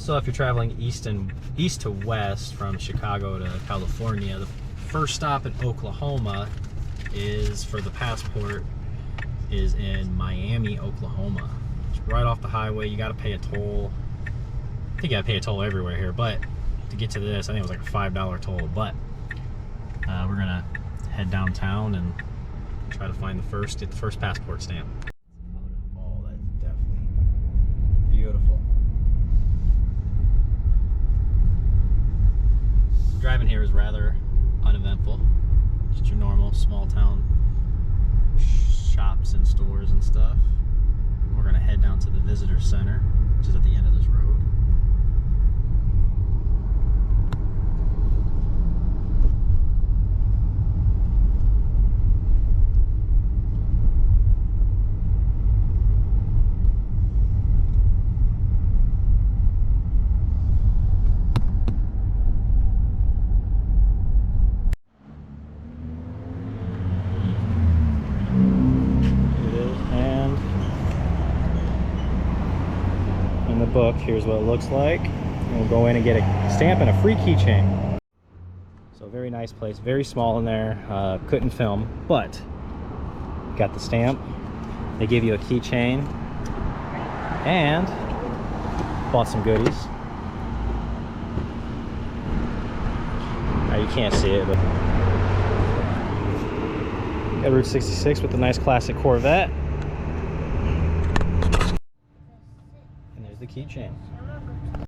So if you're traveling east to west from Chicago to California, the first stop in Oklahoma is for the passport is in Miami, Oklahoma. It's right off the highway. You got to pay a toll. I think you got to pay a toll everywhere here, but to get to this, I think it was like a $5 toll. But we're gonna head downtown and try to find get the first passport stamp. Oh, that's definitely beautiful. Driving here is rather uneventful. Just your normal small town shops and stores and stuff. We're gonna head down to the visitor center, which is at the end of this road. Book, here's what it looks like, and we'll go in and get a stamp and a free keychain. So very nice place, very small in there. Couldn't film, but got the stamp. They give you a keychain and bought some goodies. Now you can't see it, but got Route 66 with the nice classic Corvette. The keychain.